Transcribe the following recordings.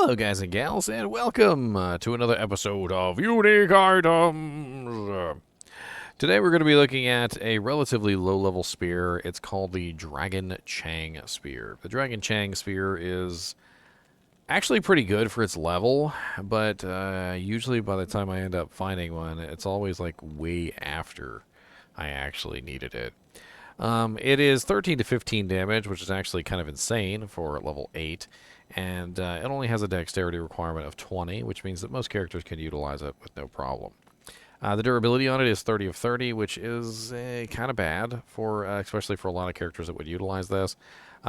Hello, guys and gals, and welcome to another episode of Unique Items. Today we're going to be looking at a relatively low-level spear. It's called the Dragon Chang Spear. The Dragon Chang Spear is actually pretty good for its level, but usually by the time I end up finding one, it's always like way after I actually needed it. It is 13 to 15 damage, which is actually kind of insane for level 8. And it only has a dexterity requirement of 20, which means that most characters can utilize it with no problem. The durability on it is 30 of 30, which is kind of bad, for especially for a lot of characters that would utilize this.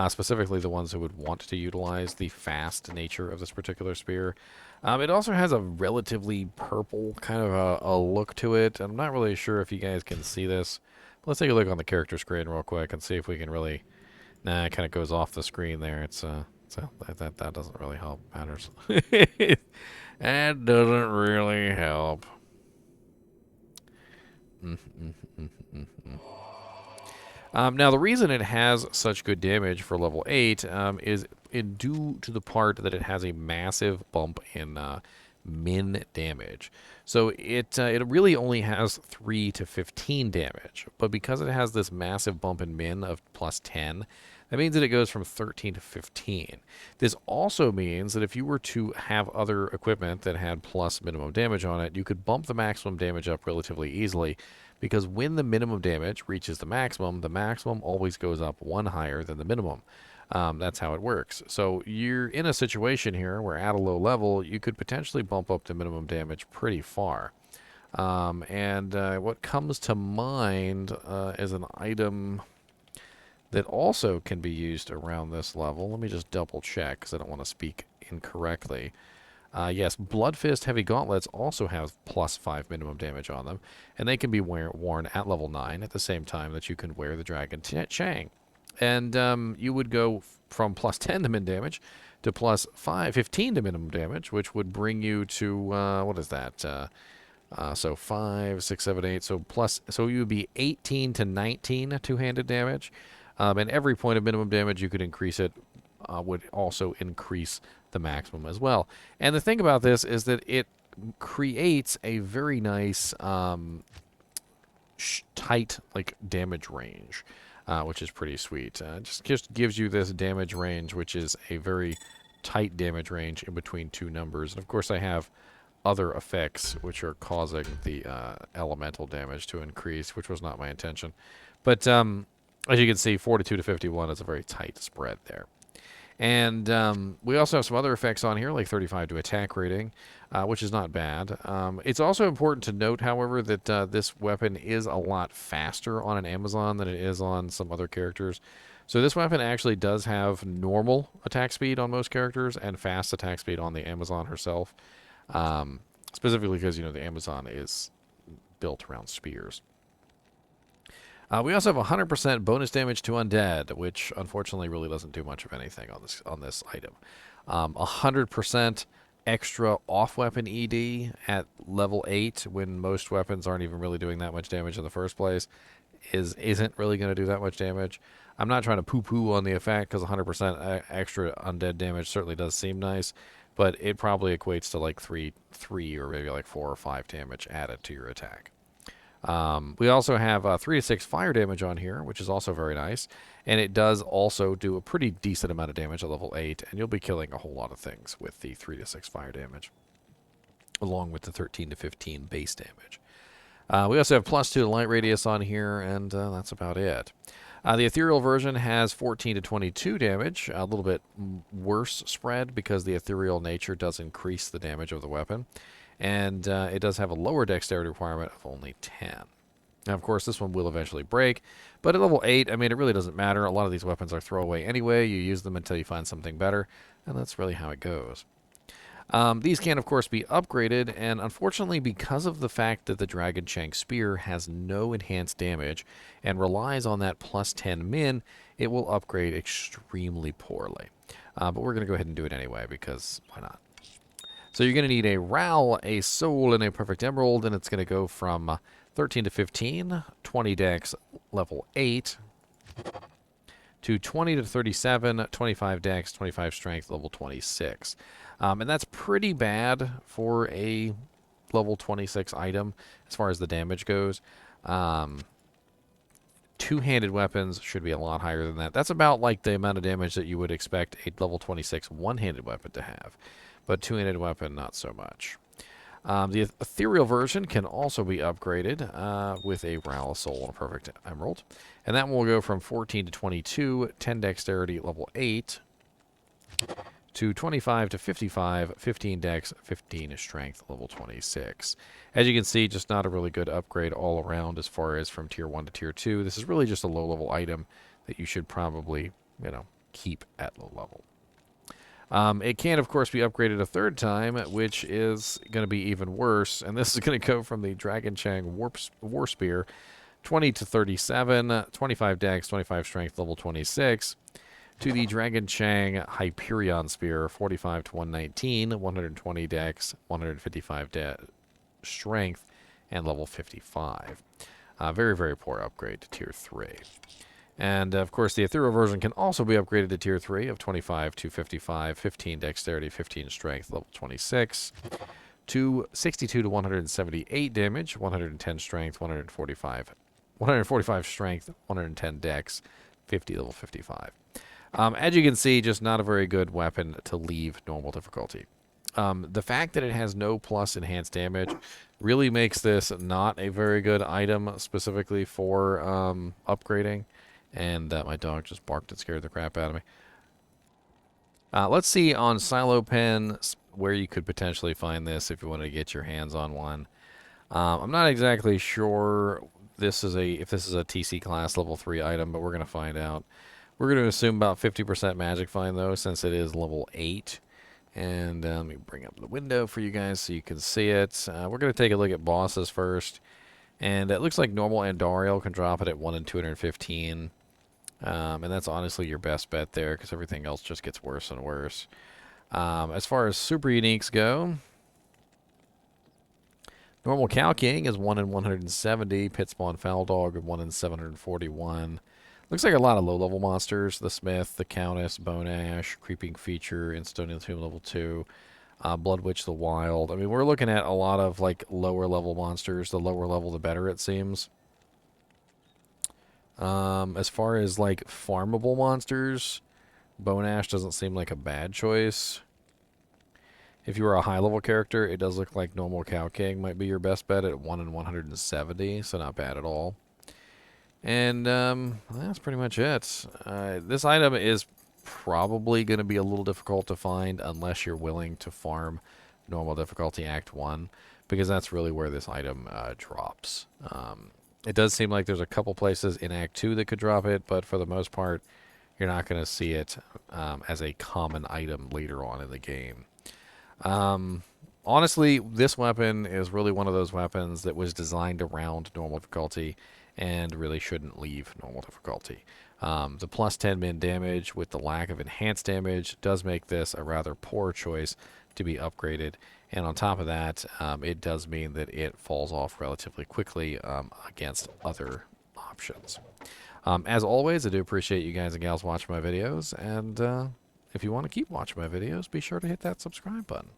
Specifically the ones who would want to utilize the fast nature of this particular spear. It also has a relatively purple kind of a look to it. I'm not really sure if you guys can see this. Let's take a look on the character screen real quick and see if we can really... Nah, it kind of goes off the screen there. So that doesn't really help matters. That doesn't really help. Now, the reason it has such good damage for level 8 is due to the part that it has a massive bump in min damage. So it really only has 3 to 15 damage, but because it has this massive bump in min of plus 10, that means that it goes from 13 to 15. This also means that if you were to have other equipment that had plus minimum damage on it, you could bump the maximum damage up relatively easily, because when the minimum damage reaches the maximum always goes up 1 higher than the minimum. That's how it works. So you're in a situation here where at a low level, you could potentially bump up the minimum damage pretty far. What comes to mind is an item that also can be used around this level. Let me just double check because I don't want to speak incorrectly. Yes, Bloodfist Heavy Gauntlets also have plus 5 minimum damage on them, and they can be worn at level 9 at the same time that you can wear the Dragon Chang. And you would go from plus 10 to min damage to plus 15 to minimum damage, which would bring you to, what is that? So 5, 6, 7, 8. So you would be 18 to 19 two-handed damage. And every point of minimum damage you could increase it would also increase the maximum as well. And the thing about this is that it creates a very nice tight damage range. Which is pretty sweet. Just gives you this damage range, which is a very tight damage range in between two numbers. And of course I have other effects which are causing the elemental damage to increase, which was not my intention. But as you can see, 42 to 51 is a very tight spread there. And we also have some other effects on here, like 35 to attack rating, which is not bad. It's also important to note, however, that this weapon is a lot faster on an Amazon than it is on some other characters. So this weapon actually does have normal attack speed on most characters and fast attack speed on the Amazon herself. Specifically because, the Amazon is built around spears. We also have 100% bonus damage to undead, which unfortunately really doesn't do much of anything on this item. 100% extra off-weapon ED at level 8, when most weapons aren't even really doing that much damage in the first place, isn't really going to do that much damage. I'm not trying to poo-poo on the effect, because 100% extra undead damage certainly does seem nice, but it probably equates to like 3 or maybe like 4 or 5 damage added to your attack. We also have 3 to 6 fire damage on here, which is also very nice. And it does also do a pretty decent amount of damage at level 8, and you'll be killing a whole lot of things with the 3 to 6 fire damage, along with the 13 to 15 base damage. We also have plus 2 to light radius on here, and that's about it. The Ethereal version has 14 to 22 damage, a little bit worse spread because the Ethereal nature does increase the damage of the weapon. And it does have a lower dexterity requirement of only 10. Now, of course, this one will eventually break, but at level 8, I mean, it really doesn't matter. A lot of these weapons are throwaway anyway. You use them until you find something better, and that's really how it goes. These can, of course, be upgraded, and unfortunately, because of the fact that the Dragon Chang Spear has no enhanced damage and relies on that plus 10 min, it will upgrade extremely poorly. But we're going to go ahead and do it anyway, because why not? So you're going to need a Ral, a Soul, and a Perfect Emerald, and it's going to go from 13 to 15, 20 dex, level 8, to 20 to 37, 25 dex, 25 strength, level 26. And that's pretty bad for a level 26 item as far as the damage goes. Two-handed weapons should be a lot higher than that. That's about like the amount of damage that you would expect a level 26 one-handed weapon to have. But two-handed weapon, not so much. The Ethereal version can also be upgraded with a Rally Soul and a Perfect Emerald. And that will go from 14 to 22, 10 Dexterity, level 8, to 25 to 55, 15 Dex, 15 Strength, level 26. As you can see, just not a really good upgrade all around as far as from Tier 1 to Tier 2. This is really just a low-level item that you should probably, keep at low level. It can, of course, be upgraded a third time, which is going to be even worse. And this is going to go from the Dragon Chang War Spear, 20 to 37, 25 Dex, 25 Strength, level 26, to the Dragon Chang Hyperion Spear, 45 to 119, 120 Dex, 155 Strength, and level 55. Very, very poor upgrade to Tier 3. And, of course, the Ethereal version can also be upgraded to Tier 3 of 25 to 55, 15 Dexterity, 15 Strength, level 26, to 62 to 178 damage, 110 Strength, 145 Strength, 110 Dex, 50 level 55. As you can see, just not a very good weapon to leave normal difficulty. The fact that it has no plus enhanced damage really makes this not a very good item specifically for upgrading. And my dog just barked and scared the crap out of me. Let's see on Silo Pen where you could potentially find this if you want to get your hands on one. I'm not exactly sure if this is a TC class level 3 item, but we're going to find out. We're going to assume about 50% Magic Find, though, since it is level 8. And let me bring up the window for you guys so you can see it. We're going to take a look at bosses first. And it looks like normal Andariel can drop it at 1 in 215. And that's honestly your best bet there because everything else just gets worse and worse. As far as super uniques go, normal Cow King is 1 in 170. Pit Spawn Foul Dog 1 in 741. Looks like a lot of low-level monsters. The Smith, the Countess, Bone Ash, Creeping Feature, Instonial Tomb level 2, Blood Witch the Wild. I mean, we're looking at a lot of like lower-level monsters. The lower level, the better, it seems. As far as like farmable monsters, Bone Ash doesn't seem like a bad choice. If you were a high-level character, it does look like normal Cow King might be your best bet at 1 in 170, so not bad at all. And that's pretty much it. This item is probably going to be a little difficult to find unless you're willing to farm normal difficulty Act 1, because that's really where this item drops. It does seem like there's a couple places in Act 2 that could drop it, but for the most part, you're not going to see it as a common item later on in the game. Honestly, this weapon is really one of those weapons that was designed around normal difficulty and really shouldn't leave normal difficulty. The plus 10 min damage with the lack of enhanced damage does make this a rather poor choice to be upgraded. And on top of that, it does mean that it falls off relatively quickly against other options. As always, I do appreciate you guys and gals watching my videos. And if you want to keep watching my videos, be sure to hit that subscribe button.